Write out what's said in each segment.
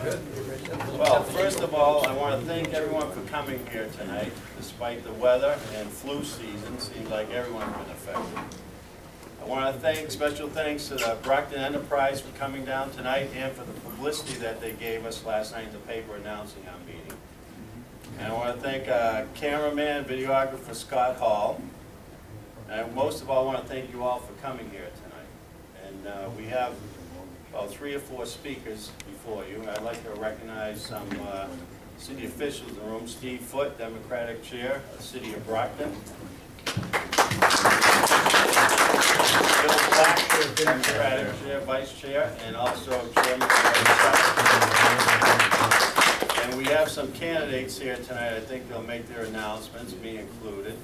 Well, first of all, I want to thank everyone for coming here tonight, despite the weather and flu season. Seems like everyone's been affected. I want to thank, special thanks to the Brockton Enterprise for coming down tonight and for the publicity that they gave us last night in the paper announcing our meeting. And I want to thank cameraman, videographer Scott Hall. And most of all, I want to thank you all for coming here tonight. And we have about 3 or 4 speakers before you. I'd like to recognize some city officials in the room. Steve Foote, Democratic Chair of the City of Brockton. Bill Black, Democratic Chair, Vice Chair, and also Chairman of the And we have some candidates here tonight. I think they'll make their announcements, me included.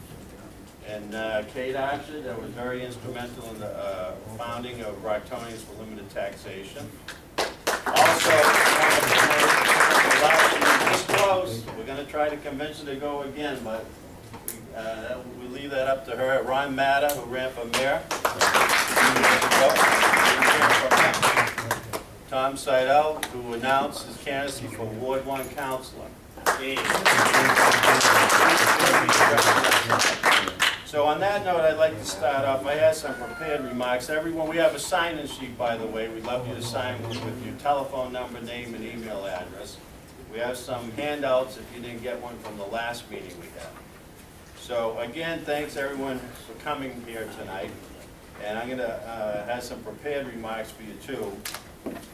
And Kate Archard, that was very instrumental in the founding of Brocktonians for Limited Taxation. Also, this close, we're going to try to convince her to go again, but we leave that up to her. Ron Matta, who ran for mayor. Tom Sedell, who announced his candidacy for Ward 1 Councilor. So on that note, I'd like to start off. I have some prepared remarks. Everyone, we have a sign-in sheet, by the way. We'd love you to sign with your telephone number, name, and email address. We have some handouts if you didn't get one from the last meeting we had. So again, thanks everyone for coming here tonight. And I'm going to have some prepared remarks for you too.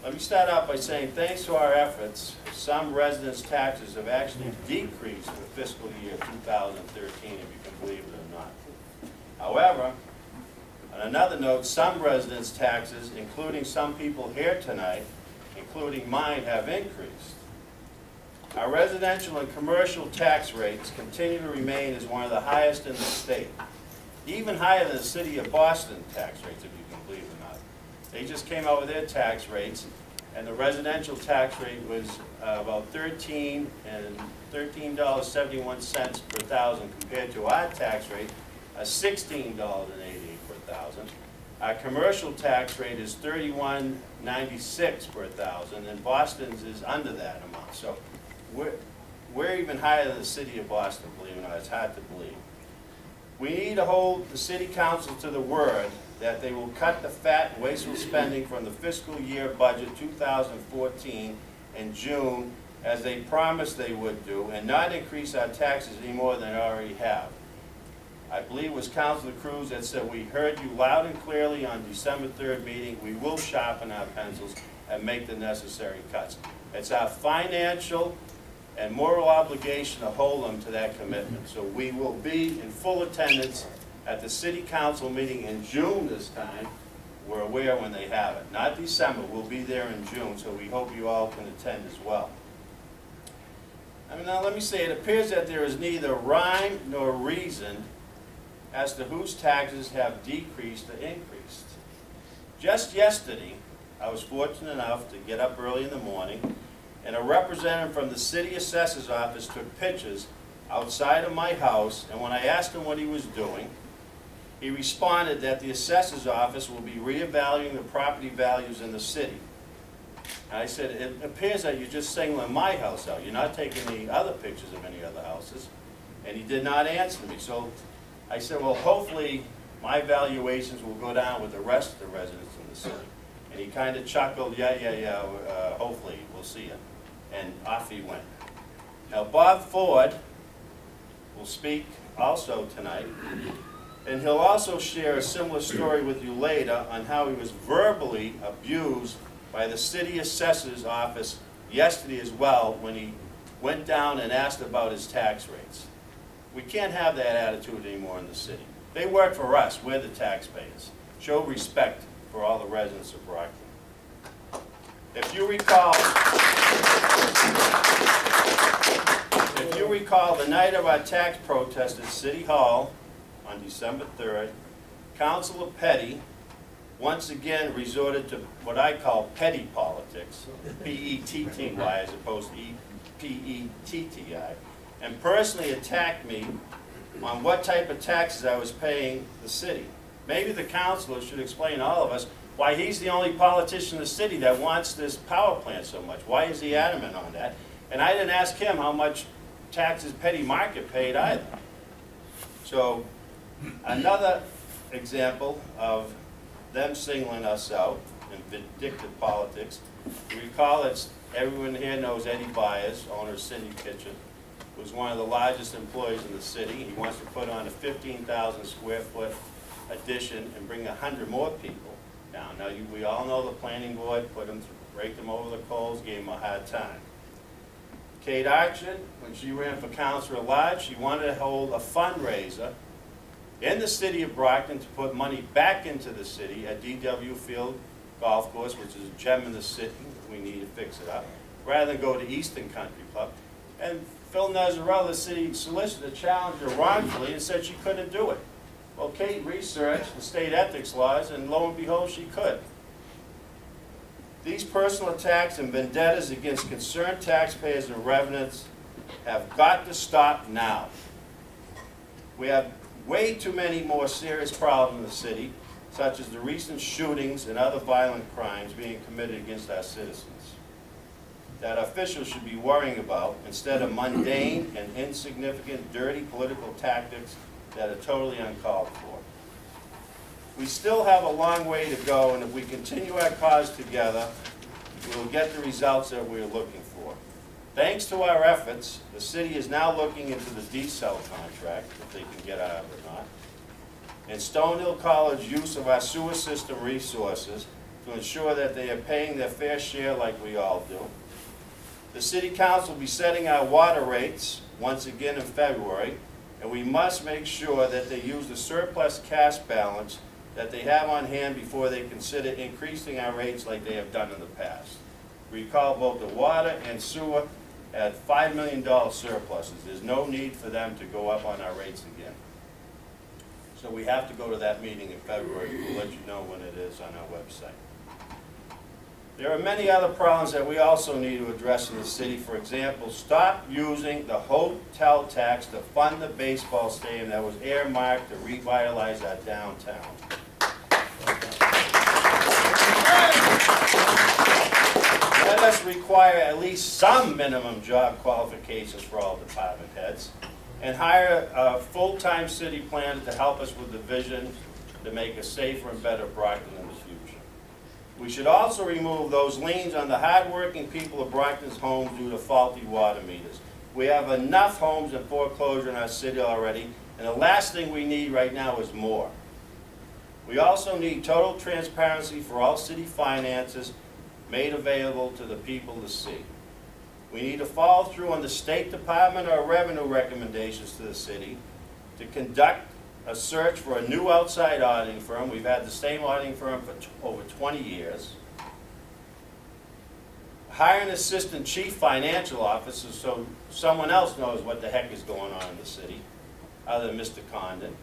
Let me start out by saying thanks to our efforts, some residents' taxes have actually decreased for fiscal year 2013, if you can believe it or not. However, on another note, some residents' taxes, including some people here tonight, including mine, have increased. Our residential and commercial tax rates continue to remain as one of the highest in the state, even higher than the city of Boston tax rates, if you can believe it or not. They just came out with their tax rates, and the residential tax rate was about $13.71 per thousand compared to our tax rate of $16.88 per thousand. Our commercial tax rate is $31.96 per thousand, and Boston's is under that amount. So we're even higher than the city of Boston, believe it or not. It's hard to believe. We need to hold the city council to the word that they will cut the fat and wasteful spending from the fiscal year budget 2014 in June, as they promised they would do, and not increase our taxes any more than they already have. I believe it was Councilor Cruz that said, we heard you loud and clearly on December 3rd meeting. We will sharpen our pencils and make the necessary cuts. It's our financial and moral obligation to hold them to that commitment. So we will be in full attendance at the city council meeting in June this time. We're aware when they have it. Not December, we'll be there in June, so we hope you all can attend as well. Now let me say, it appears that there is neither rhyme nor reason as to whose taxes have decreased or increased. Just yesterday, I was fortunate enough to get up early in the morning, and a representative from the city assessor's office took pictures outside of my house, and when I asked him what he was doing, he responded that the assessor's office will be reevaluating the property values in the city. And I said, it appears that you're just singling my house out. You're not taking any other pictures of any other houses. And he did not answer me. So I said, well, hopefully my valuations will go down with the rest of the residents in the city. And he kind of chuckled, yeah, hopefully, we'll see it. And off he went. Now, Bob Ford will speak also tonight. And he'll also share a similar story with you later on how he was verbally abused by the city assessor's office yesterday as well when he went down and asked about his tax rates. We can't have that attitude anymore in the city. They work for us. We're the taxpayers. Show respect for all the residents of Brockton. If you recall, the night of our tax protest at City Hall on December 3rd, Councilor Petty once again resorted to what I call petty politics, P-E-T-T-Y as opposed to P-E-T-T-I, and personally attacked me on what type of taxes I was paying the city. Maybe the councilor should explain to all of us why he's the only politician in the city that wants this power plant so much. Why is he adamant on that? And I didn't ask him how much taxes Petty Market paid either. So another example of them singling us out in vindictive politics. You recall that everyone here knows Eddie Byers, owner of Cindy Kitchen, was one of the largest employees in the city. He wants to put on a 15,000 square foot addition and bring 100 more people down. Now, we all know the planning board raked them over the coals, gave them a hard time. Kate Archard, when she ran for councilor at large, she wanted to hold a fundraiser in the city of Brockton to put money back into the city at DW Field Golf Course, which is a gem in the city. We need to fix it up, rather than go to Eastern Country Club. And Phil Nazarella, the city solicitor, challenged her wrongfully and said she couldn't do it. Well, Kate researched the state ethics laws, and lo and behold, she could. These personal attacks and vendettas against concerned taxpayers and residents have got to stop now. We have way too many more serious problems in the city, such as the recent shootings and other violent crimes being committed against our citizens, that officials should be worrying about instead of mundane and insignificant, dirty political tactics that are totally uncalled for. We still have a long way to go, and if we continue our cause together, we will get the results that we are looking for. Thanks to our efforts, the city is now looking into the D-cell contract, if they can get out of it or not, and Stonehill College use of our sewer system resources to ensure that they are paying their fair share like we all do. The City Council will be setting our water rates once again in February, and we must make sure that they use the surplus cash balance that they have on hand before they consider increasing our rates like they have done in the past. Recall both the water and sewer had $5 million surpluses. There's no need for them to go up on our rates again. So we have to go to that meeting in February. We'll let you know when it is on our website. There are many other problems that we also need to address in the city. For example, stop using the hotel tax to fund the baseball stadium that was earmarked to revitalize our downtown. Let us require at least some minimum job qualifications for all department heads, and hire a full-time city planner to help us with the vision to make a safer and better Brockton in the future. We should also remove those liens on the hard-working people of Brockton's homes due to faulty water meters. We have enough homes in foreclosure in our city already, and the last thing we need right now is more. We also need total transparency for all city finances made available to the people to see. We need to follow through on the State Department or revenue recommendations to the city to conduct a search for a new outside auditing firm. We've had the same auditing firm for over 20 years. Hire an assistant chief financial officer so someone else knows what the heck is going on in the city, other than Mr. Condon.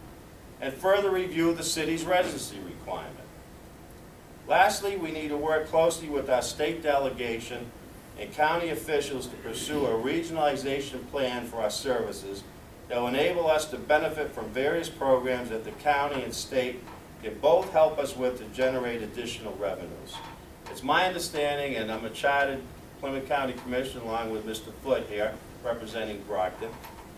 And further review the city's residency requirement. Lastly, we need to work closely with our state delegation and county officials to pursue a regionalization plan for our services that will enable us to benefit from various programs that the county and state can both help us with to generate additional revenues. It's my understanding, and I'm a chartered Plymouth County Commissioner along with Mr. Foote here representing Brockton,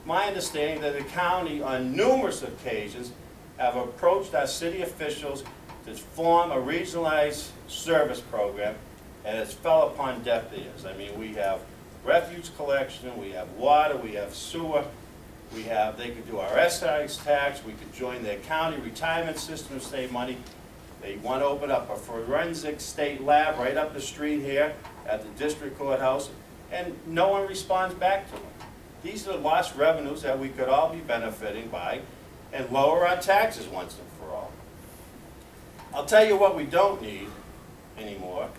my understanding that the county on numerous occasions have approached our city officials to form a regionalized service program, and it's fell upon deaf ears. I mean, we have refuge collection, we have water, we have sewer, they could do our excise tax, we could join their county retirement system to save money. They want to open up a forensic state lab right up the street here at the district courthouse, and no one responds back to them. These are lost revenues that we could all be benefiting by and lower our taxes once and for all. I'll tell you what we don't need anymore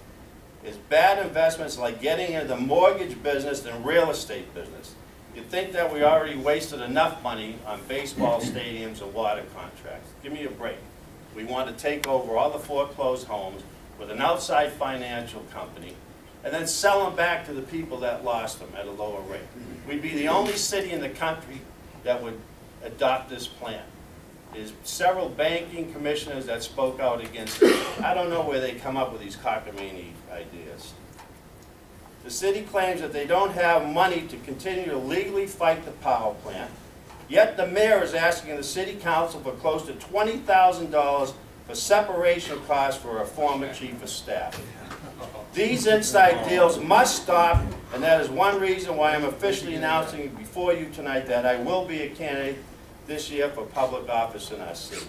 is bad investments like getting into the mortgage business and real estate business. You'd think that we already wasted enough money on baseball stadiums and water contracts. Give me a break. We want to take over all the foreclosed homes with an outside financial company and then sell them back to the people that lost them at a lower rate. We'd be the only city in the country that would adopt this plan. There's several banking commissioners that spoke out against it. I don't know where they come up with these cockamamie ideas. The city claims that they don't have money to continue to legally fight the power plant, yet the mayor is asking the city council for close to $20,000 for separation costs for a former chief of staff. These inside deals must stop, and that is one reason why I'm officially announcing before you tonight that I will be a candidate this year for public office in our city.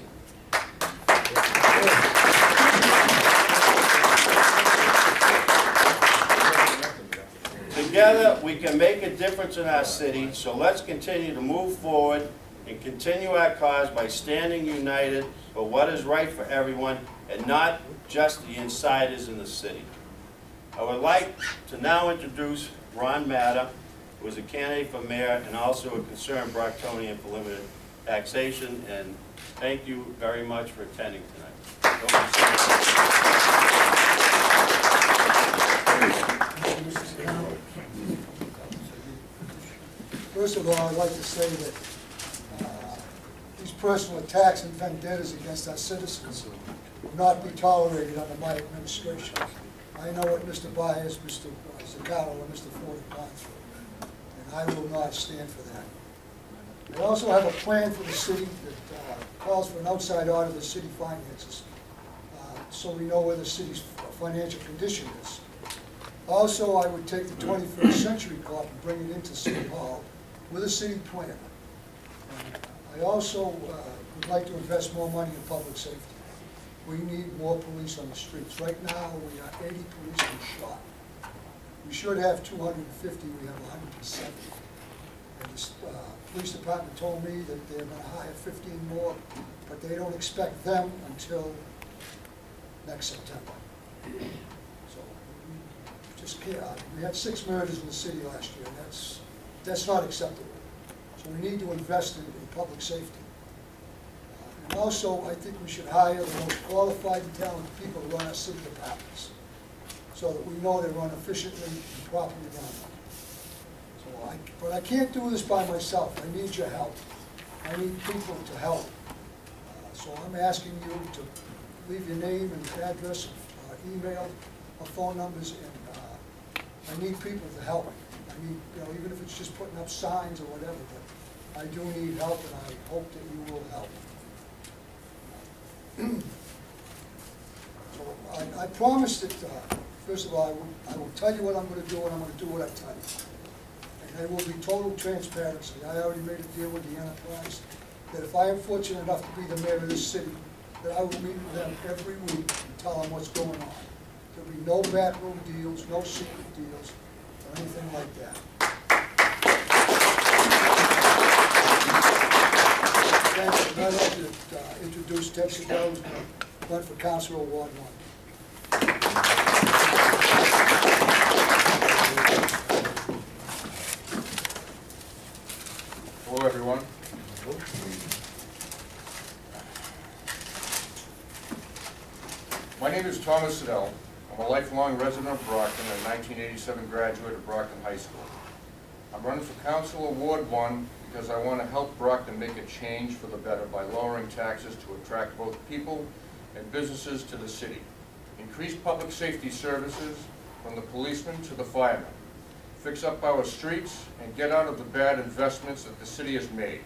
Together, we can make a difference in our city, so let's continue to move forward and continue our cause by standing united for what is right for everyone and not just the insiders in the city. I would like to now introduce Ron Matta, who is a candidate for mayor and also a concerned Brocktonian for limited taxation, and thank you very much for attending tonight. First of all, I'd like to say that these personal attacks and vendettas against our citizens will not be tolerated under my administration. I know what Mr. Byers, Mr. Zacarro, and Mr. Foote have gone through, and I will not stand for that. I also have a plan for the city that calls for an outside audit of the city finances, so we know where the city's financial condition is. Also, I would take the 21st Century Corp and bring it into City Hall with a city plan. I also would like to invest more money in public safety. We need more police on the streets. Right now, we are 80 policemen short. We should have 250, we have 170. And the police department told me that they're going to hire 15 more, but they don't expect them until next September. So we just can't. We had 6 murders in the city last year. That's not acceptable. So we need to invest in public safety. And also, I think we should hire the most qualified and talented people to run our city departments, so that we know they run efficiently and properly run. But I can't do this by myself. I need your help. I need people to help. So I'm asking you to leave your name and address, email, or phone numbers, and I need people to help me. I need, even if it's just putting up signs or whatever, but I do need help, and I hope that you will help. So I promised that, first of all, I will tell you what I'm going to do, and I'm going to do what I tell you. And there will be total transparency. I already made a deal with the enterprise that if I am fortunate enough to be the mayor of this city, that I will meet with them every week and tell them what's going on. There'll be no backroom deals, no secret deals, or anything like that. Thanks. I'd like to introduce Ted Sedell, who's going to run for Council of Ward 1. Hello, everyone. My name is Thomas Sedell. I'm a lifelong resident of Brockton and a 1987 graduate of Brockton High School. I'm running for Council of Ward 1 because I want to help Brockton make a change for the better by lowering taxes to attract both people and businesses to the city. Increase public safety services from the policemen to the firemen. Fix up our streets and get out of the bad investments that the city has made.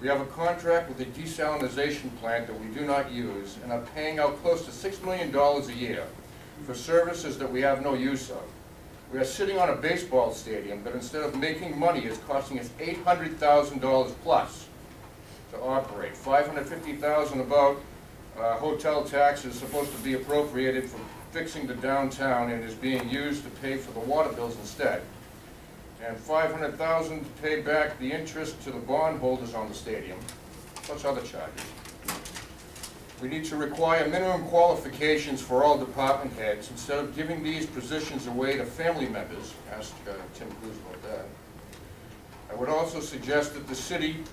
We have a contract with a desalinization plant that we do not use and are paying out close to $6 million a year for services that we have no use of. We are sitting on a baseball stadium that instead of making money is costing us $800,000 plus to operate. $550,000 about hotel tax is supposed to be appropriated for fixing the downtown and is being used to pay for the water bills instead. And $500,000 to pay back the interest to the bondholders on the stadium, plus other charges. We need to require minimum qualifications for all department heads instead of giving these positions away to family members. Ask Tim Cruz about that. I would also suggest that the city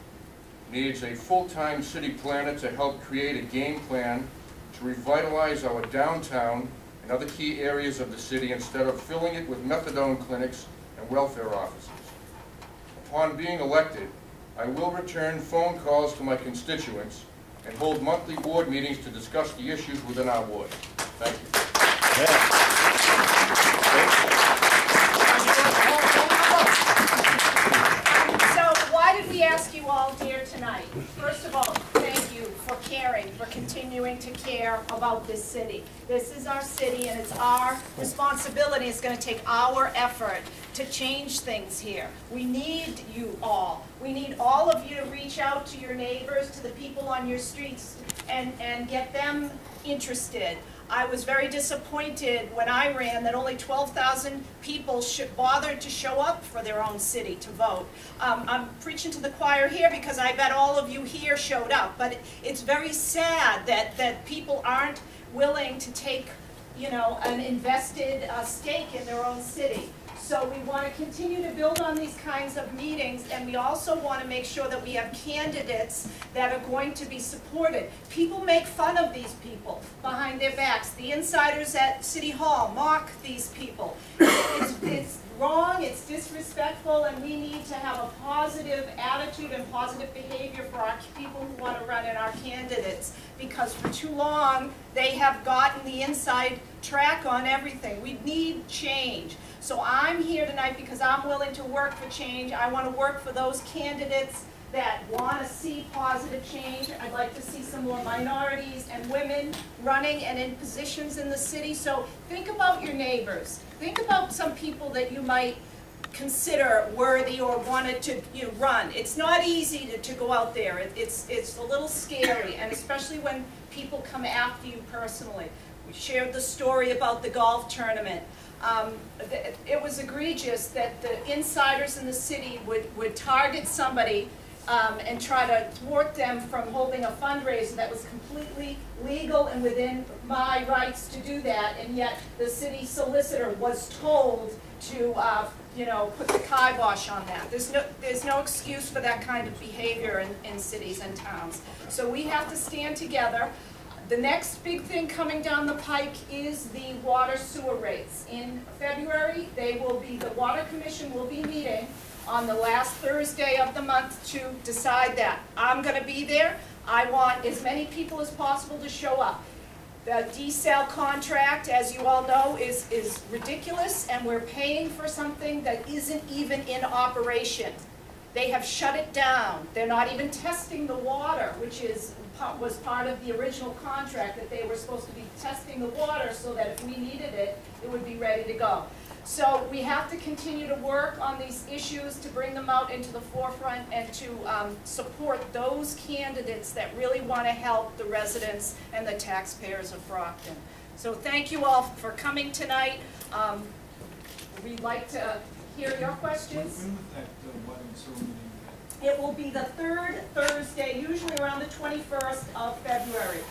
needs a full-time city planner to help create a game plan to revitalize our downtown and other key areas of the city instead of filling it with methadone clinics and welfare offices. Upon being elected, I will return phone calls to my constituents and hold monthly ward meetings to discuss the issues within our ward. Thank you. So why did we ask you all here tonight? First of all, thank you for caring, for continuing to care about this city. This is our city and it's our responsibility. It's going to take our effort to change things here. We need you all. We need all of you to reach out to your neighbors, to the people on your streets, and get them interested. I was very disappointed when I ran that only 12,000 people bothered to show up for their own city to vote. I'm preaching to the choir here because I bet all of you here showed up, but it's very sad that people aren't willing to take, you know, an invested stake in their own city. So we want to continue to build on these kinds of meetings, and we also want to make sure that we have candidates that are going to be supported. People make fun of these people behind their backs. The insiders at City Hall mock these people. It's wrong, it's disrespectful, and we need to have a positive attitude and positive behavior for our people who want to run and our candidates, because for too long they have gotten the inside track on everything. We need change. So I'm here tonight because I'm willing to work for change. I want to work for those candidates that want to see positive change. I'd like to see some more minorities and women running and in positions in the city. So think about your neighbors. Think about some people that you might consider worthy or wanted to run. It's not easy to go out there. It's a little scary, and especially when people come after you personally. We shared the story about the golf tournament. It was egregious that the insiders in the city would target somebody and try to thwart them from holding a fundraiser that was completely legal and within my rights to do that, and yet the city solicitor was told to put the kibosh on that. There's no excuse for that kind of behavior in cities and towns. So we have to stand together. The next big thing coming down the pike is the water sewer rates. In February, the Water Commission will be meeting on the last Thursday of the month to decide that. I'm going to be there. I want as many people as possible to show up. The desal contract, as you all know, is ridiculous, and we're paying for something that isn't even in operation. They have shut it down. They're not even testing the water, which was part of the original contract, that they were supposed to be testing the water so that if we needed it, it would be ready to go. So we have to continue to work on these issues to bring them out into the forefront and to support those candidates that really want to help the residents and the taxpayers of Brockton. So thank you all for coming tonight. We'd like to hear your questions. When was that water and sewer meeting? It will be the third Thursday, usually around the 21st of February.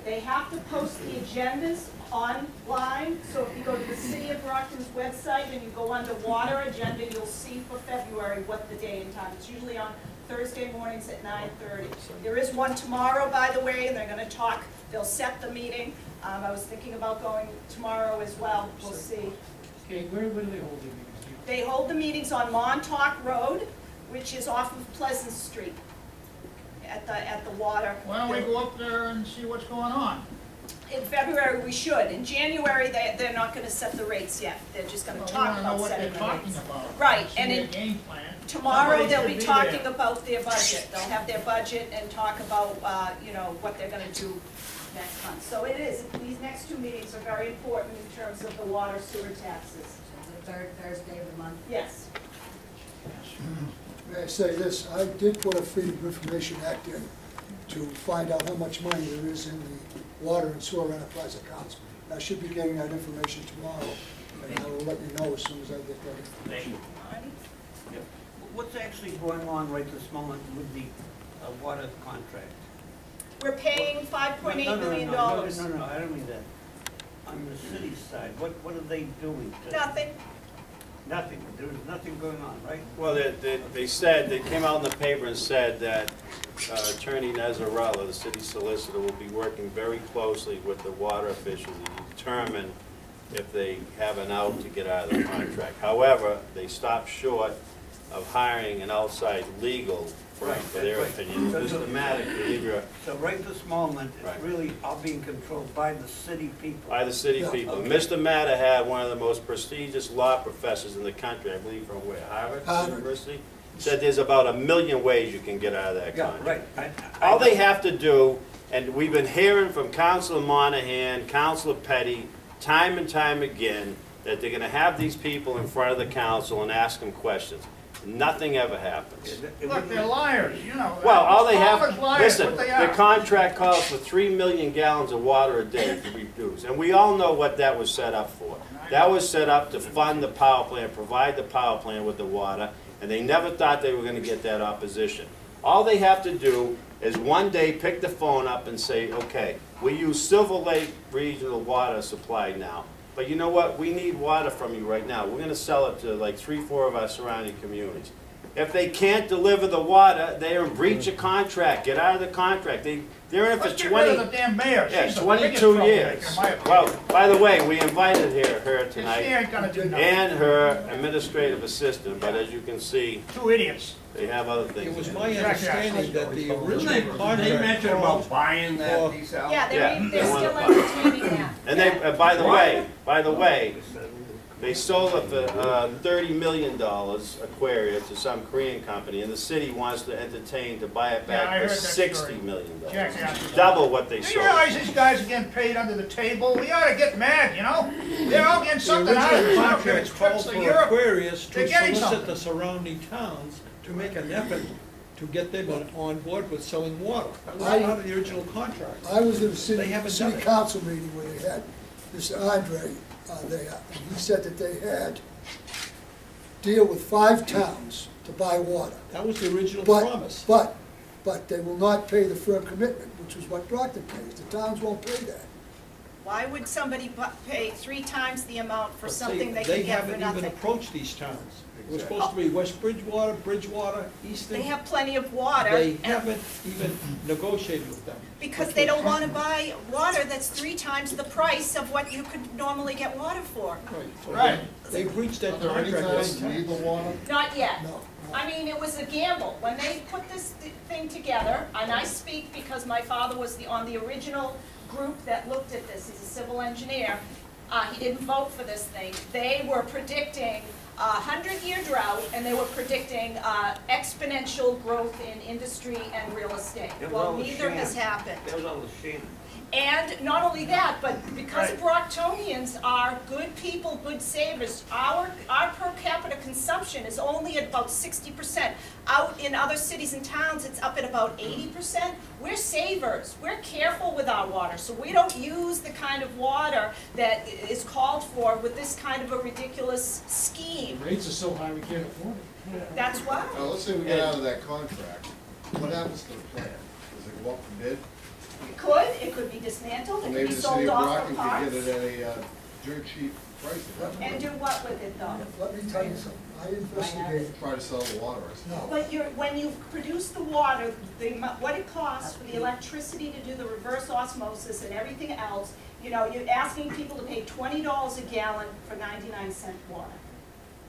They have to post the agendas online, so if you go to the City of Brockton's website and you go under water agenda, you'll see for February what the day and time. It's usually on Thursday mornings at 9:30. There is one tomorrow, by the way, and they're going to talk. They'll set the meeting. I was thinking about going tomorrow as well. We'll see. Okay, where do they hold the meetings? They hold the meetings on Montauk Road, which is off of Pleasant Street, at the water. Why don't we go up there and see what's going on? In February we should. In January they're not going to set the rates yet. They're just going to talk about setting the rates. Right, and in game plan. tomorrow they'll be talking about their budget. They'll have their budget and talk about what they're going to do next month. So it is. These next two meetings are very important in terms of the water sewer taxes. The third Thursday of the month. Yes. May I say this, I did put a Freedom of Information Act in to find out how much money there is in the water and sewer enterprise accounts. I should be getting that information tomorrow, and I will let you know as soon as I get that information. What's actually going on right this moment with the water contract? We're paying $5.8 million. No, I don't mean that. On the city side, what are they doing? Nothing. Nothing. There was nothing going on, right? Well, they came out in the paper and said that Attorney Zacarro, the city solicitor, will be working very closely with the water officials to determine if they have an out to get out of the contract. However, they stopped short of hiring an outside legal for their Right. opinion. Mr. Matta gave you So right this moment, Right. it's really all being controlled by the city people. by the city Yeah. people. Okay. Mr. Matta had one of the most prestigious law professors in the country, I believe from where, Harvard Harvard. University? Said there's about 1,000,000 ways you can get out of that Yeah, contract. right. All they have to do, and we've been hearing from Councilor Monahan, Councilor Petty, time and time again, that they're gonna have these people in front of the council and ask them questions. Nothing ever happens. Look, they're liars, you know. Well, all they have, Always liars, listen, what they the are. contract calls for 3 million gallons of water a day to be produced, and we all know what that was set up for. That was set up to fund the power plant, provide the power plant with the water, and they never thought they were gonna get that opposition. All they have to do is one day pick the phone up and say, okay, we use Silver Lake Regional Water Supply now, but you know what, we need water from you right now. We're gonna sell it to like 3, 4 of our surrounding communities. If they can't deliver the water, they're in breach of contract. Get out of the contract. They're in it for Let's get 20. rid of the damn mayor. Yeah, She's the biggest 22 troublemaker, years. in my opinion. Well, by the way, we invited her She tonight, ain't gonna do nothing. and her administrative assistant, but as you can see, Two idiots. they have other things. It was to my do. understanding that the original They contract mentioned called about buying that for- piece out. Yeah, Yeah, they're they wanna still buy. entertaining that. And they, by the way, they sold it for $30 million Aquaria to some Korean company, and the city wants to entertain to buy it Yeah, I back heard for that story. $60 million. Jackasses. Double what they Do you sold. realize these guys are getting paid under the table? We ought to get mad, you know? They're all getting The something out of original it. contract Trips called to for Europe. Aquarius They're to getting solicit something. the surrounding towns to make an effort to get them on board with selling water. That was I- part of the original contract. I was in a They city haven't done it. council meeting where they had Mr. Andre there, and he said that they had deal with 5 towns to buy water. That was the original But, promise. but they will not pay the firm commitment, which is what Brockton pays. The towns won't pay that. Why would somebody pay 3 times the amount for But something they can get for haven't nothing? even approached these towns. It was supposed to be West Bridgewater, Easton. They have plenty of water. They and- haven't even negotiated with them. Because they don't want to buy water that's 3 times the price of what you could normally get water for. Right, so Right. they breached that Are there any contract towns many that need times. the water? Not yet. No. I mean, it was a gamble. When they put this thing together, and I speak because my father was on the original group that looked at this, he's a civil engineer, he didn't vote for this thing. They were predicting a 100-year drought, and they were predicting exponential growth in industry and real estate. It was Well, all a neither has sham. happened. That was all a sham. And not only that, but because Right. Brocktonians are good people, good savers, our per capita consumption is only at about 60%. Out in other cities and towns, it's up at about 80%. We're savers. We're careful with our water, so we don't use the kind of water that is called for with this kind of a ridiculous scheme. The rates are so high we can't afford it. That's why. Now, let's say we get out of that contract, what happens to the plant? Does it go up for bid? It could be dismantled, it could Maybe be the sold city of off Brockton for could parts. get it at a dirt cheap price. And do what with it though? Let me tell you something. I investigated. Try to sell the water, I suppose. No. But when you produce the water, what it costs for the electricity to do the reverse osmosis and everything else, you know, you're asking people to pay $20 a gallon for 99-cent water.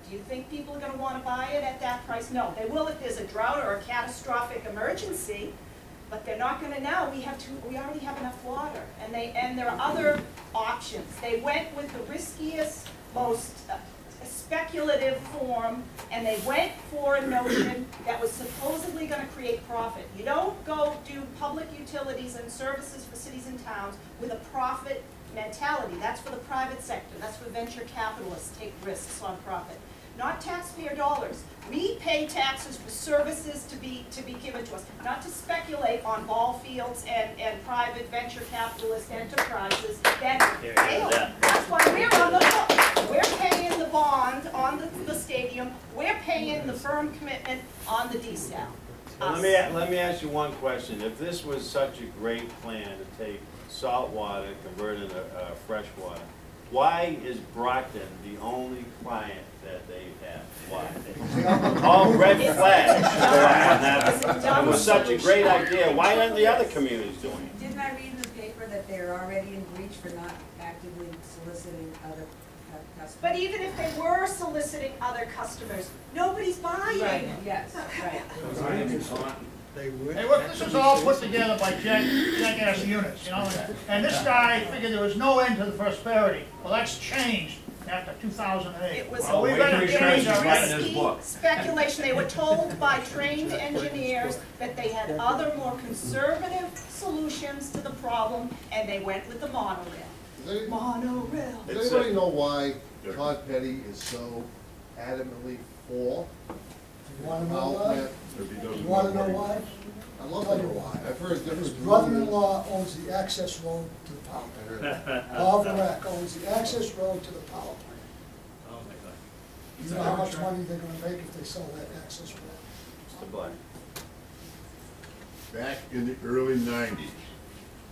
Do you think people are gonna wanna buy it at that price? No, they will if there's a drought or a catastrophic emergency, but they're not gonna now. We already have enough water, and there are other options. They went with the riskiest, most speculative form, and they went for a notion that was supposedly going to create profit. You don't go do public utilities and services for cities and towns with a profit mentality. That's for the private sector. That's for venture capitalists take risks on profit. Not taxpayer dollars. We pay taxes for services to be given to us, not to speculate on ball fields and private venture capitalist enterprises that fail. That's why we're on the hook. We're paying the bond on the stadium. We're paying the firm commitment on the desal. Let me ask you one question. If this was such a great plan to take salt water and convert it into fresh water, why is Brockton the only client that they have? Why? All red flags. It was such a great idea. Why aren't the other communities doing it? Didn't I read in the paper that they're already in breach for not actively soliciting other customers. But even if they were soliciting other customers, nobody's buying. Right, yes, right. They would. Hey, look, this was all put together by jackass units, you know, and this guy figured there was no end to the prosperity. Well, that's changed after 2008. It was Well, we better change our attitude. speculation. They were told by trained engineers that they had other more conservative solutions to the problem, and they went with the monorail. Monorail. Does anybody know why Todd Petty is so adamantly for You wanna know power why? plant? You wanna know why? I'd love to know why. I've heard His different. brother-in-law owns the access road to the power plant. Paul Verrack owns the access road to the power plant. Oh, my God. You know how much money they're gonna make if they sell that access road? Mr. Black. Back in the early 90s,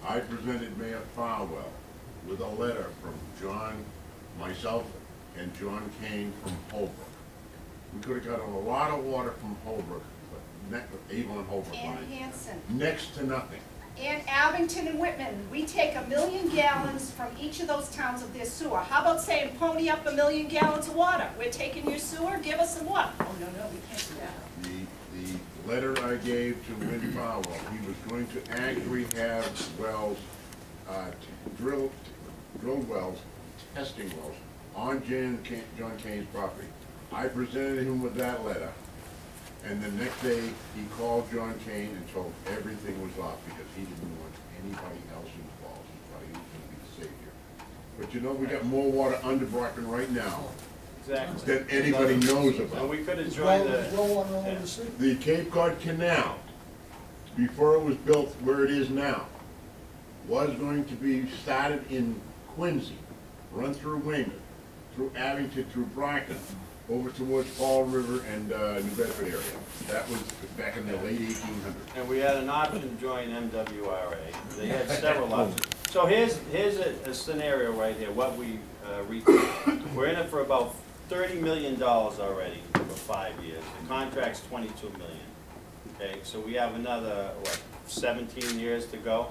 I presented Mayor Farwell with a letter from myself, and John Kane from Holbrook. We could have gotten a lot of water from Holbrook, but Avon Holbrook And line, Hanson. next to nothing. And Abington and Whitman, we take 1 million gallons from each of those towns of their sewer. How about saying pony up 1 million gallons of water? We're taking your sewer, give us some water. Oh, no, we can't do that. The letter I gave to Win Farwell, he was going to actually have wells, drilled wells, testing wells, on John Kane's property. I presented him with that letter, and the next day, he called John Kane and told everything was off because he didn't want anybody else involved. He thought he was gonna be the savior. But you know, we got more water under Brockton right now Exactly. than anybody knows And about. we could have There's joined no one all over the city. The Cape Cod Canal, before it was built where it is now, was going to be started in Quincy, run through Weymouth, through Abington, through Brockton, over towards Fall River and New Bedford area. That was back in the late 1800s. And we had an option to join MWRA. They had several options. So here's a scenario right here, what we reached. We're in it for about $30 million already for 5 years. The contract's $22 million. Okay, so we have another, 17 years to go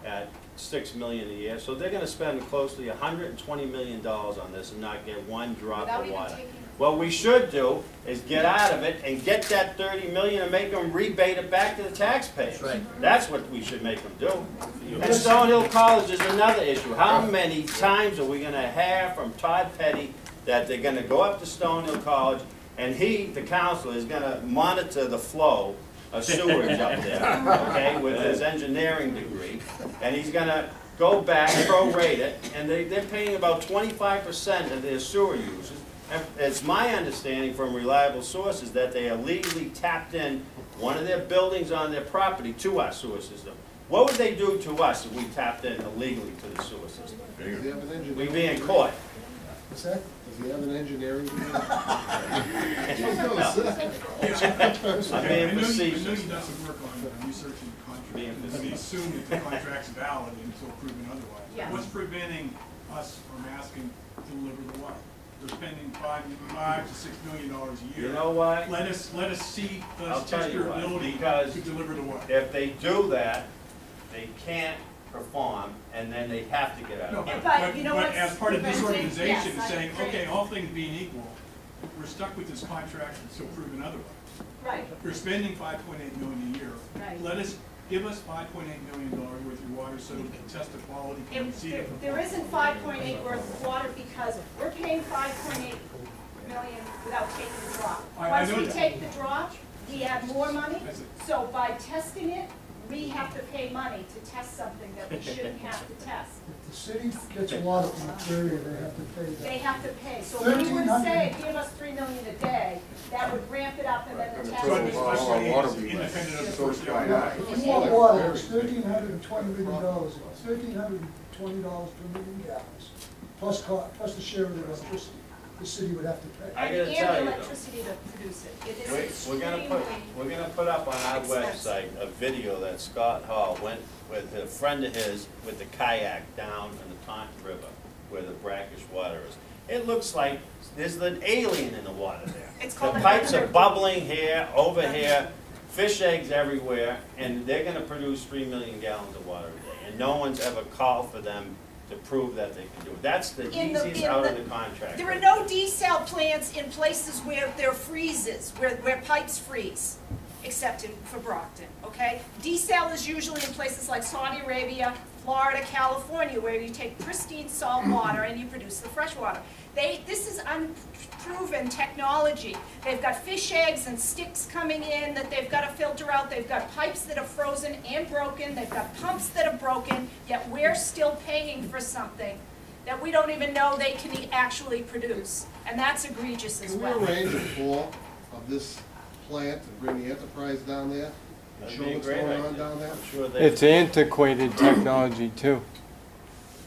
at $6 million a year. So they're gonna spend close to $120 million on this and not get one drop Without of even water. taking. What we should do is get out of it and get that 30 million and make them rebate it back to the taxpayers. That's what we should make them do. And Stonehill College is another issue. How many times are we gonna have from Todd Petty that they're gonna go up to Stonehill College and he, the council, is gonna monitor the flow of sewage up there, okay, with his engineering degree, and he's gonna go back, prorate it, and they're paying about 25% of their sewer users. And it's my understanding from reliable sources that they illegally tapped in one of their buildings on their property to our sewer system. What would they do to us if we tapped in illegally to the sewer system? Does he have an engineering? We'd be in court. What's that? Does he have an engineering? I'm being facetious. I know you've done some work on researching the contract. Being And we facetious. assume that the contract's valid until proven otherwise. Yes. What's preventing us from asking to deliver the water? They're spending $5 to $6 million a year. You know why? Let us see, I'll us tell test you your why. ability Because to deliver the water. if they do that, they can't perform, and then they have to get out No, of it. But you know but what's as part of this preventing- organization, yes, I saying, agree. okay, all things being equal, we're stuck with this contract until proven otherwise. Right, We're spending $5.8 million a year. Right. Give us $5.8 million worth of water so we can test the quality, can see it. there isn't 5.8 worth of water because we're paying 5.8 million without taking the drop. I Once know we that. take the drop, we add more money. I see. So by testing it, we have to pay money to test something that we shouldn't have to test. If the city gets water from the area, they have to pay They that. have to pay. So we would 1,300. say, give us 3 million a day, that would ramp it up and then the Right. So tax. this All our $5.8 water is be less. independent of the So first sky dollar. high. If you want water, it's $1,320 million, $1,320 per million gallons, plus the share of the electricity the city would have to pay. I And gotta tell the you though. electricity to produce it. It is We're gonna extremely. put up on our expensive. website a video that Scott Hall went with a friend of his with the kayak down in the Taunton River where the brackish water is. It looks like there's an alien in the water there. It's The called a pipes are thunder- bubbling here, over here, fish eggs everywhere, and they're gonna produce 3 million gallons of water a day. And no one's ever called for them to prove that they can do it. That's the In the- easiest in out the- of the contract. There are no desal plants in places where there freezes, where pipes freeze, except for Brockton, okay? Desal is usually in places like Saudi Arabia, Florida, California, where you take pristine salt water and you produce the fresh water. This is unproven technology. They've got fish eggs and sticks coming in that they've got to filter out. They've got pipes that are frozen and broken. They've got pumps that are broken, yet we're still paying for something that we don't even know they can actually produce. And that's egregious as well. Can we arrange a tour of this plant and bring the enterprise down there? And That'd show be a what's great going on idea. down there? I'm sure they. It's antiquated technology too.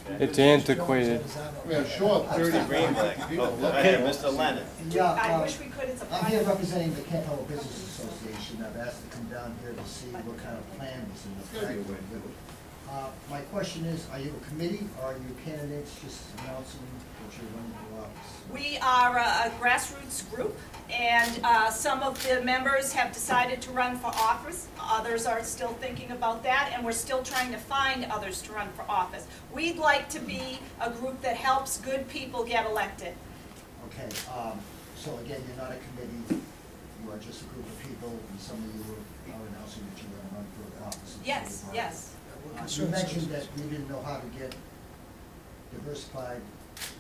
Okay. It's antiquated. I mean, I'm sure Mr. 30, Greenblatt. 50 people Oh, look okay, at it. Mr. Lennon. Yeah, I wish we could, it's a I'm here private. representing the Kent Public Business Association. I've asked to come down here to see what kind of plan was in Gotta be a effect. way to do it. My question is, are you a committee or are you candidates just announcing that you're running for office? We are a grassroots group, and some of the members have decided to run for office. Others are still thinking about that, and we're still trying to find others to run for office. We'd like to be a group that helps good people get elected. Okay, so again, you're not a committee, you are just a group of people, and some of you are announcing that you're going to run for office. in the Yes, city of yes. You mentioned that you didn't know how to get diversified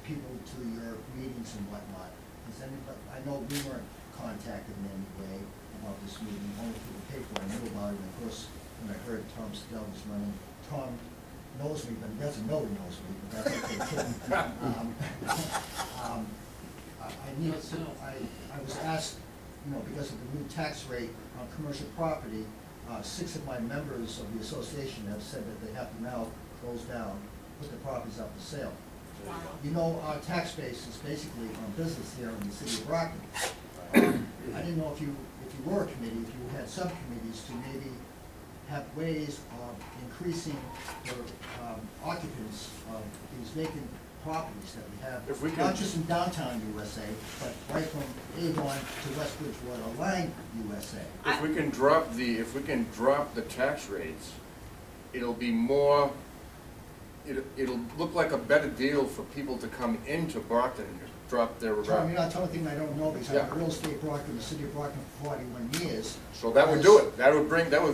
people to your meetings and whatnot. Is anybody, I know we weren't contacted in any way about this meeting, only through the paper I knew about it. And of course, when I heard Tom Sedell was running, Tom knows me, but he doesn't know he knows me, but that's okay too. I was asked, because of the new tax rate on commercial property, 6 of my members of the association have said that they have to now close down, put the properties up for sale. Our tax base is basically on business here in the city of Brockton. I didn't know if you were a committee, if you had subcommittees to maybe have ways of increasing the occupants of these vacant properties that we have, If we not could- just in downtown USA, but right from Avon to West Bridgewater Line USA. If we can drop the tax rates, it'll be more, it'll look like a better deal for people to come into Brockton and drop their, Tom, you're not telling me I don't know, because I've Yeah. been real estate broker in the city of Brockton for 41 years. so that would do it. That would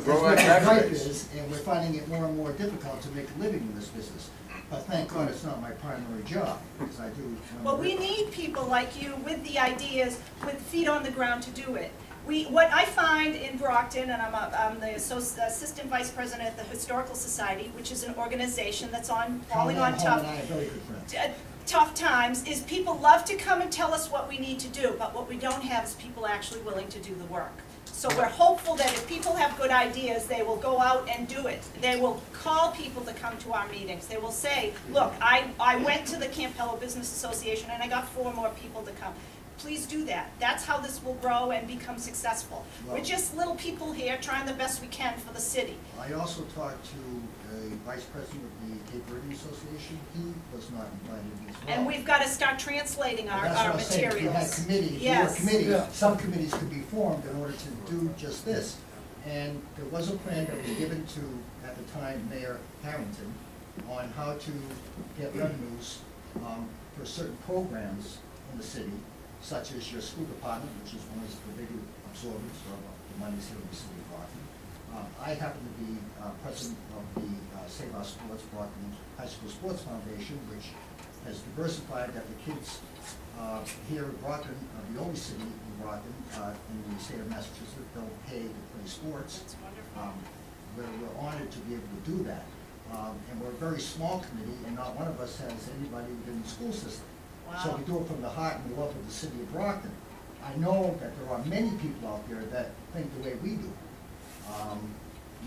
grow our tax Right rates. is, and we're finding it more and more difficult to make a living in this business. But thank God it's not my primary job, because I do. Well, we need people like you with the ideas, with feet on the ground to do it. What I find in Brockton, and I'm the assistant vice president at the Historical Society, which is an organization that's falling on Tom and I are very good friends. tough times, is people love to come and tell us what we need to do, but what we don't have is people actually willing to do the work. So we're hopeful that if people have good ideas, they will go out and do it. They will call people to come to our meetings. They will say, look, I went to the Campello Business Association and I got 4 more people to come. Please do that. That's how this will grow and become successful. We're just little people here trying the best we can for the city. I also talked to a vice president of the Cape Verdean Association. He was not invited as well. And we've got to start translating our That's what I'm saying. If you had materials. committees, if you were a Yes. committee, Yeah. some committees could be formed in order to do just this. And there was a plan that was given to, at the time, Mayor Harrington, on how to get revenues for certain programs in the city, such as your school department, which is one of the big absorbers of the monies here in the city of Brockton. I happen to be president of the Save Our Sports Brockton High School Sports Foundation, which has diversified that the kids here in Brockton, the only city in Brockton, in the state of Massachusetts, don't pay to play sports. That's wonderful. We're honored to be able to do that. And we're a very small committee, and not one of us has anybody within the school system. So Wow. we do it from the heart and the love of the city of Brockton. I know that there are many people out there that think the way we do.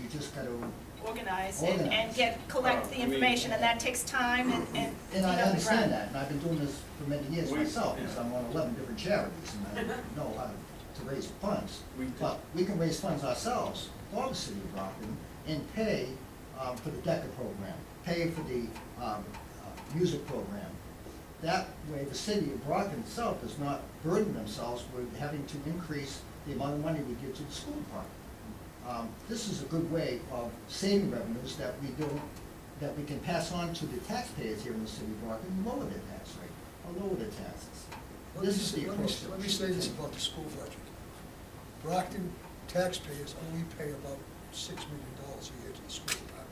You just got to, Organize Organize. and collect the information, and that takes time and feet and on I the understand ground. that, and I've been doing this for many years myself, because I'm on 11 different charities, and I know how to raise funds. But we can raise funds ourselves for the city of Brockton and pay for the DECA program, pay for the music program. That way, the city of Brockton itself does not burden themselves with having to increase the amount of money we give to the school department. This is a good way of saving revenues that we don't that we can pass on to the taxpayers here in the city of Brockton, and lower their tax rate, or lower their taxes. This is the approach. Let me say this about the school budget. Brockton taxpayers only pay about $6 million a year to the school department.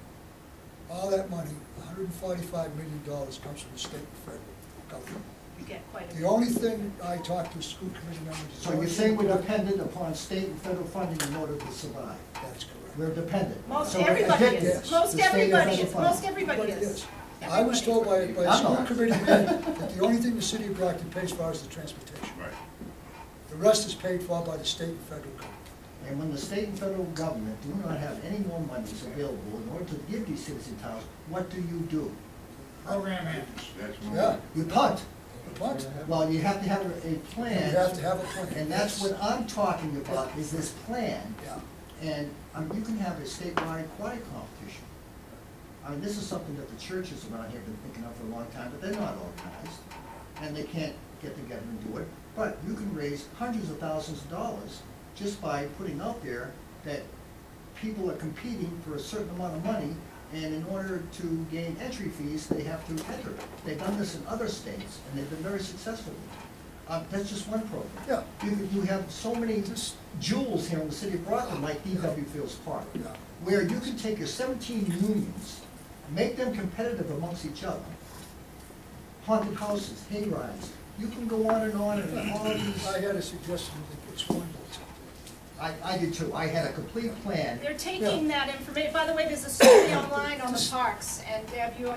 All that money, $145 million, comes from the state and federal government. You get quite a The bit. only thing I talked to school committee members. So you're saying we're dependent upon state and federal funding in order to survive? That's correct. We're dependent. Most So everybody again, is. yes, Most the state and everybody federal is. funding. Most everybody is. I was told by a I'm school not. committee man that the only thing the city of Brockton pays for is the transportation. Right. The rest is paid for by the state and federal government. And when the state and federal government do not have any more monies available in order to give these citizen towns, what do? Program managers. That's more. Yeah, You punt. the punch. Well, you have to have a You plan. have to have a plan. And that's what I'm talking about, is this plan. Yeah. And you can have a statewide choir competition. I mean, this is something that the churches around here have been thinking of for a long time, but they're not organized. And they can't get together and do it. But you can raise hundreds of thousands of dollars just by putting out there that people are competing for a certain amount of money, and in order to gain entry fees, they have to enter. They've done this in other states, and they've been very successful. That's just one program. Yeah. You have so many jewels here in the city of Brockton, like D.W. Fields Park, Yeah. where you can take your 17 unions, make them competitive amongst each other. Haunted houses, hay rides, you can go on and all of these. I had a suggestion that it's one more. I did too. I had a complete plan. They're taking that information, by the way, there's a survey online on the parks, and did you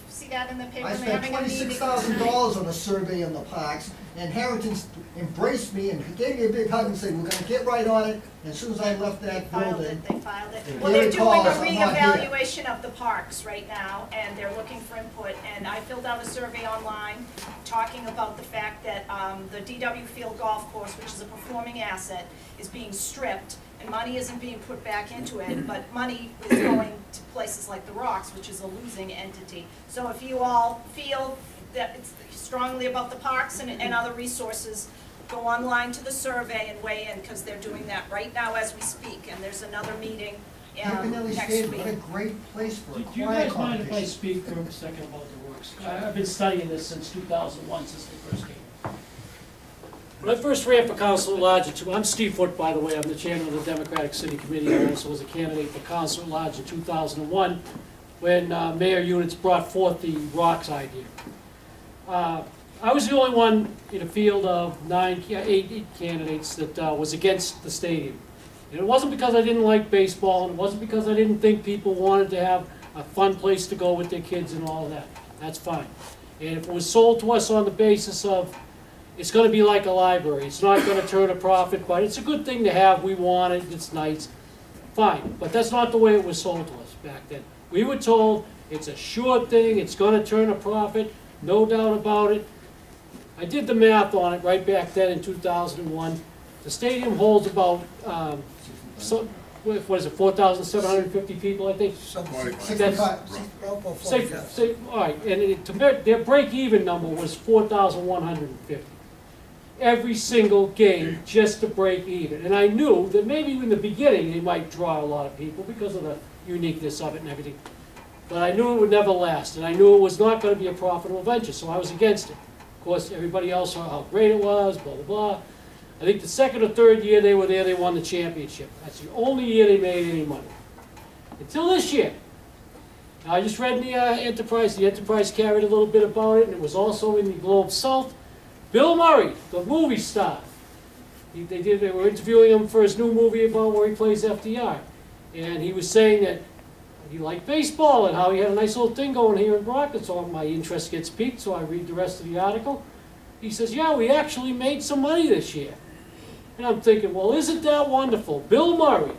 see that in the paper? I They're spent having a meeting $26,000 on a survey on the parks, and Harrington's embraced me and gave me a big hug and said, we're gonna get right on it. And as soon as I left that building, They filed it. If Well, they're Gary doing a calls, I'm not here. reevaluation of the parks right now, and they're looking for input. And I filled out a survey online talking about the fact that the D.W. Field Golf Course, which is a performing asset, is being stripped, and money isn't being put back into it, but money is going to places like the Rocks, which is a losing entity. So if you all feel that it's strongly about the parks and other resources, go online to the survey and weigh in, because they're doing that right now as we speak, and there's another meeting Campanelli next Stadium, week. what a great place for a Do you choir guys mind if I competition. speak for a second about the works? I've been studying this since 2001, since they first came. When I first ran for council at large, I'm Steve Foote, by the way, I'm the chairman of the Democratic City Committee. I also was a candidate for council at large in 2001 when Mayor Units brought forth the Rocks idea. I was the only one in a field of eight candidates that was against the stadium. And it wasn't because I didn't like baseball, and it wasn't because I didn't think people wanted to have a fun place to go with their kids and all of that. That's fine. And if it was sold to us on the basis of it's going to be like a library, it's not going to turn a profit, but it's a good thing to have, we want it, it's nice, fine. But that's not the way it was sold to us back then. We were told it's a sure thing, it's going to turn a profit, no doubt about it. I did the math on it right back then in 2001. The stadium holds about, what is it, 4,750 people, I think? Say, all right, and their break-even number was 4,150. Every single game just to break even. And I knew that maybe in the beginning they might draw a lot of people because of the uniqueness of it and everything. But I knew it would never last, and I knew it was not going to be a profitable venture, so I was against it. Of course, everybody else saw how great it was, blah, blah, blah. I think the second or third year they were there, they won the championship. That's the only year they made any money. Until this year. Now, I just read in the Enterprise. The Enterprise carried a little bit about it, and it was also in the Globe South. Bill Murray, the movie star. They were interviewing him for his new movie about where he plays FDR. And he was saying that he liked baseball and how he had a nice little thing going here in Brockton. So my interest gets piqued, so I read the rest of the article. He says, yeah, we actually made some money this year. And I'm thinking, well, isn't that wonderful? Bill Murray,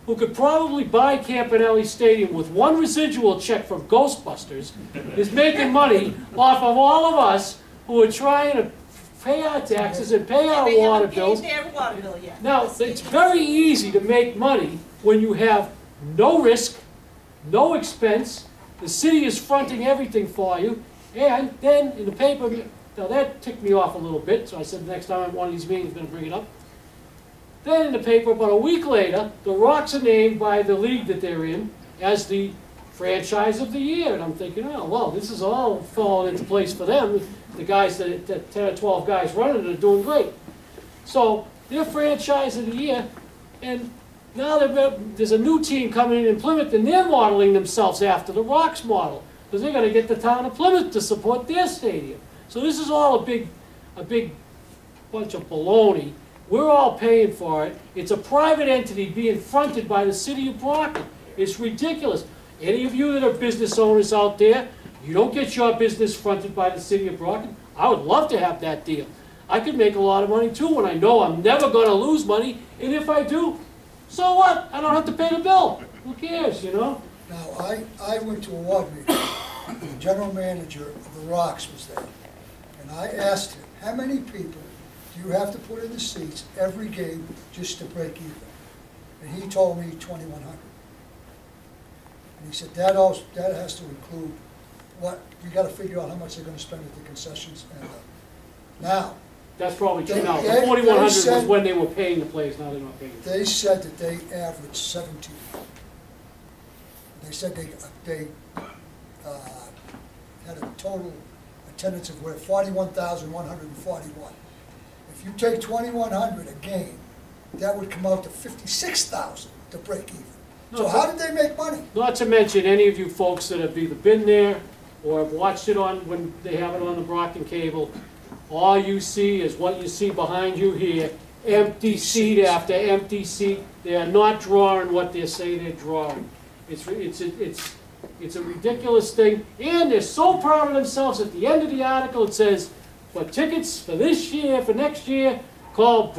who could probably buy Campanelli Stadium with one residual check from Ghostbusters, is making money off of all of us who are trying to pay our taxes and pay our water bills. They haven't paid their water bill yet. Now, it's very easy to make money when you have no risk, no expense, the city is fronting everything for you, and then in the paper, now that ticked me off a little bit, so I said the next time I'm at one of these meetings I'm going to bring it up. Then in the paper, about a week later, the Rocks are named by the league that they're in as the franchise of the year. And I'm thinking, oh, well, this is all falling into place for them. The guys, the 10 or 12 guys running it are doing great. So they're franchise of the year, and now there's a new team coming in Plymouth, and they're modeling themselves after the Rocks model, because they're going to get the town of Plymouth to support their stadium. So this is all a big bunch of baloney. We're all paying for it. It's a private entity being fronted by the city of Brockton. It's ridiculous. Any of you that are business owners out there, you don't get your business fronted by the city of Brockton. I would love to have that deal. I could make a lot of money too when I know I'm never going to lose money, and if I do, so what? I don't have to pay the bill. Who cares, you know? Now, I went to a ward meeting. The general manager of the Rocks was there. And I asked him, how many people do you have to put in the seats every game just to break even? And he told me 2,100. And he said, that has to include what, we got to figure out how much they're going to spend at the concessions. And now, that's probably true They- now. they- The 4,100 was said- when they were paying the players, now they're not paying. they said that they averaged 17. They said they had a total attendance of 41,141. If you take 2,100 a game, that would come out to 56,000 to break even. No, So but- how did they make money? Not to mention any of you folks that have either been there or have watched it on, when they have it on the Brockton cable, all you see is what you see behind you here, empty seat after empty seat. They are not drawing what they say they're drawing. It's a ridiculous thing, and they're so proud of themselves. At the end of the article, it says, for tickets for this year, for next year, go to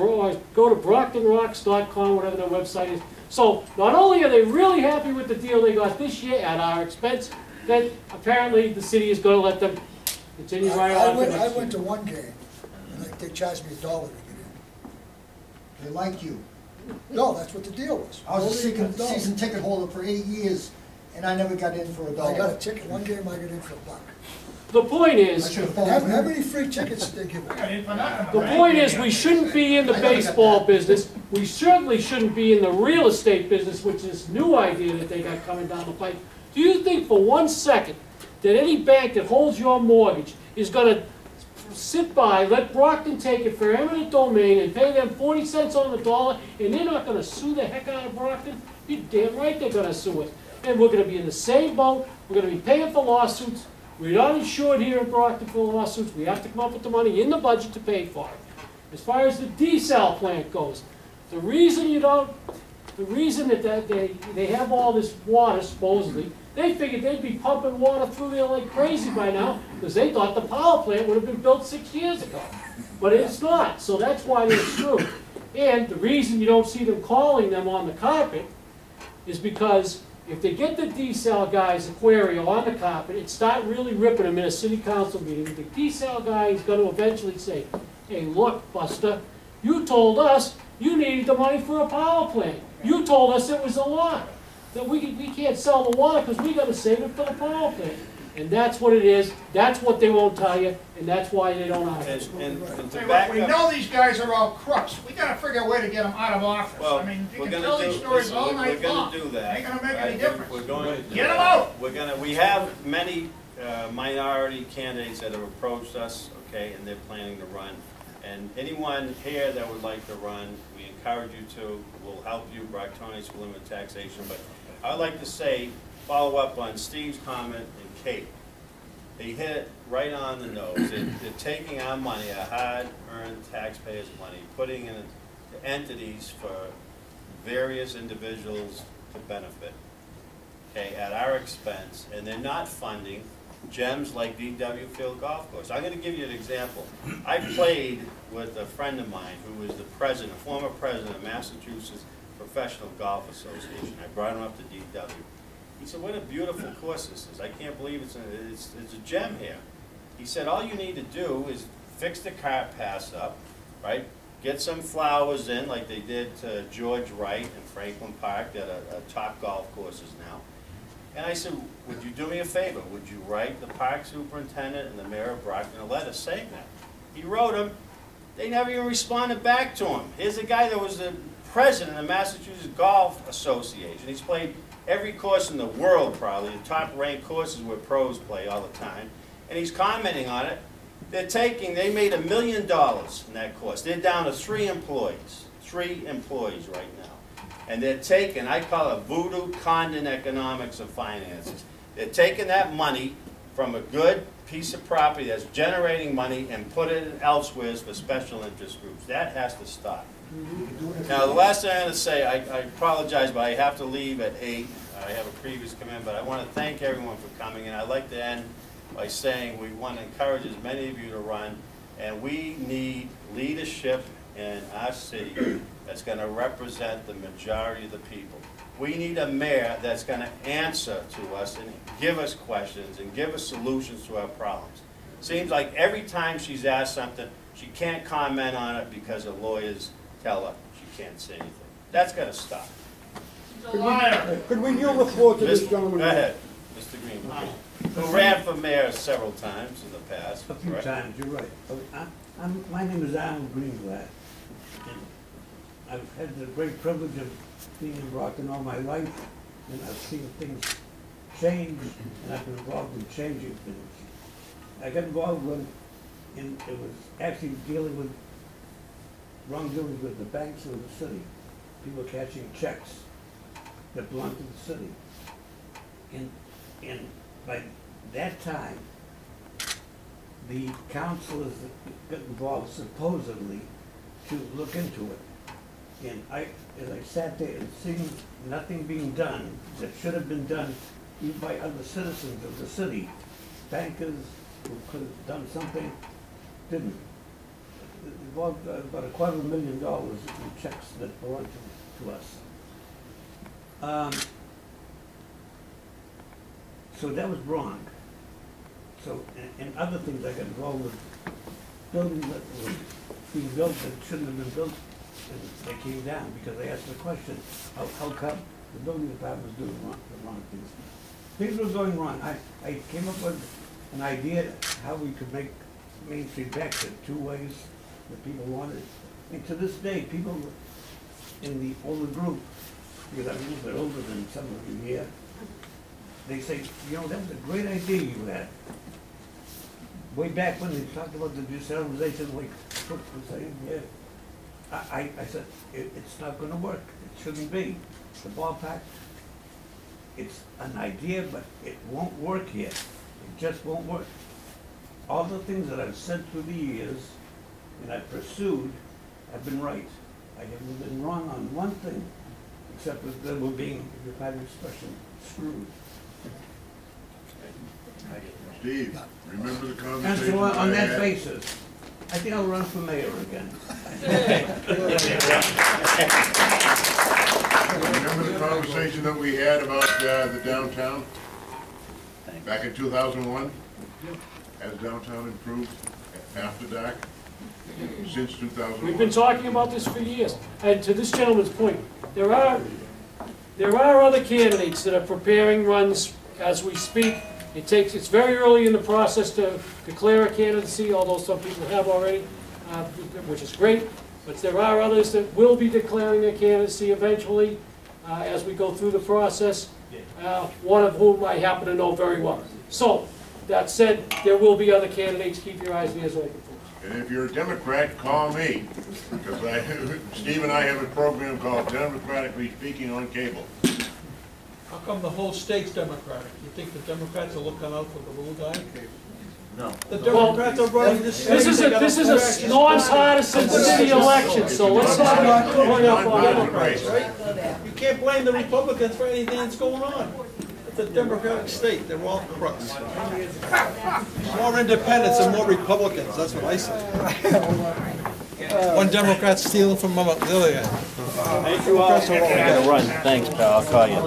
BrocktonRocks.com, whatever their website is. So not only are they really happy with the deal they got this year at our expense, then apparently the city is going to let them continue right on. I went to one game, and they charged me $1 to get in. They like you. No, that's what the deal was. I was a Only $1. season ticket holder for 8 years, and I never got in for $1. I got a ticket, one game I got in for $1. The point is, I should have How followed many free tickets did they give away? the point is, we shouldn't be in the baseball business. We certainly shouldn't be in the real estate business, which is a new idea that they got coming down the pipe. Do you think for 1 second that any bank that holds your mortgage is going to sit by, let Brockton take it for eminent domain and pay them 40 cents on the dollar, and they're not going to sue the heck out of Brockton? You're damn right they're going to sue us. And we're going to be in the same boat. We're going to be paying for lawsuits. We're not insured here in Brockton for lawsuits. We have to come up with the money in the budget to pay for it. As far as the desal plant goes, the reason that they have all this water, supposedly, they figured they'd be pumping water through there like crazy by now, because they thought the power plant would have been built 6 years ago. But it's not, so that's why they're screwed. And the reason you don't see them calling them on the carpet is because if they get the desal guy's query on the carpet and start really ripping them in a city council meeting, the desal guy is going to eventually say, hey, look, Buster, you told us you needed the money for a power plant. You told us it was a lot, that we can't sell the water because we got to save it for the power plant. And that's what it is. That's what they won't tell you, and that's why they don't hire us. And to Hey, back we up- know these guys are all crooks. We gotta figure a way to get them out of office. Well, I mean, you we're can gonna tell these do- stories listen, all we're night gonna long. do that. Ain't gonna make Right? any difference. We're going to do Get 'em that. out. We have many minority candidates that have approached us, okay, and they're planning to run. And anyone here that would like to run, we encourage you to. We'll help you. Brocktonians will limit taxation. But I'd like to say, follow up on Steve's comment and Kate. They hit it right on the nose. They're taking our money, our hard-earned taxpayers' money, putting it into entities for various individuals to benefit, okay, at our expense, and they're not funding gems like DW Field Golf Course. I'm going to give you an example. I played with a friend of mine who was the president, former president of Massachusetts Professional Golf Association. I brought him up to DW. He said, what a beautiful course this is. I can't believe it's a gem here. He said, all you need to do is fix the cart pass up, right? Get some flowers in like they did to George Wright in Franklin Park that are top golf courses now. And I said, would you do me a favor? Would you write the park superintendent and the mayor of Brockton a letter saying that? He wrote them. They never even responded back to him. Here's a guy that was the president of the Massachusetts Golf Association. He's played every course in the world probably, the top-ranked courses where pros play all the time, and he's commenting on it. They made $1 million in that course. They're down to 3 employees right now. And they're taking, I call it voodoo Condon economics of finances. They're taking that money from a good piece of property that's generating money and put it elsewhere for special interest groups. That has to stop. Now, the last thing I'm going to say, I apologize, but I have to leave at 8. I have a previous comment, but I want to thank everyone for coming, and I'd like to end by saying we want to encourage as many of you to run, and we need leadership in our city that's going to represent the majority of the people. We need a mayor that's going to answer to us and give us questions and give us solutions to our problems. Seems like every time she's asked something, she can't comment on it because her lawyers tell her she can't say anything. That's got to stop. Could we yield the floor to this gentleman? Go ahead, Mr. Green, who ran for mayor several times in the past. A few times, you're right. My name is Arnold Greenblatt. I've had the great privilege of being in Brockton all my life, and I've seen things change, and I've been involved in changing things. I got involved it was actually dealing with wrongdoings with the banks of the city. People cashing checks that belong to the city. And by that time, the councilors got involved supposedly to look into it. And as I sat there and seeing nothing being done that should have been done even by other citizens of the city, bankers who could have done something, didn't. It involved about $250,000 in checks that belonged to us. So that was wrong. So, and other things I got involved with, buildings that were being built that shouldn't have been built, and they came down because they asked the question, how come the building department was doing the wrong things? Things were going wrong. I came up with an idea how we could make Main Street back to 2 ways that people wanted. And to this day, people in the older group, because I'm a little bit older than some of you here, they say, you know, that was a great idea you had. Way back when they talked about the decentralization, like Foote was saying, yeah. I said, it's not going to work. It shouldn't be. The ballpark, it's an idea, but it won't work here. It just won't work. All the things that I've said through the years and I've pursued have been right. I haven't been wrong on one thing, except that we're being, if you've had an expression, screwed. Steve, remember the And conversation so on I that had? basis, I think I'll run for mayor again. Remember the conversation that we had about the downtown back in 2001? Has downtown improved after dark since 2001? We've been talking about this for years. And to this gentleman's point, there are other candidates that are preparing runs as we speak. It's very early in the process to declare a candidacy, although some people have already, which is great. But there are others that will be declaring a candidacy eventually as we go through the process, one of whom I happen to know very well. So, that said, there will be other candidates. Keep your eyes and ears open for. And if you're a Democrat, call me, because Steve and I have a program called Democratically Speaking on Cable. How come the whole state's Democratic? You think the Democrats are looking out for the little guy? No. The Democrats are running the state. This is a non-partisan city election, so let's not bring up on Democrats, right? You can't blame the Republicans for anything that's going on. It's a Democratic state. They're all crooks. More independents and more Republicans. That's what I say. One Democrat stealing from the other guy. Thank you all. I'm gonna run. Thanks, pal. I'll call you.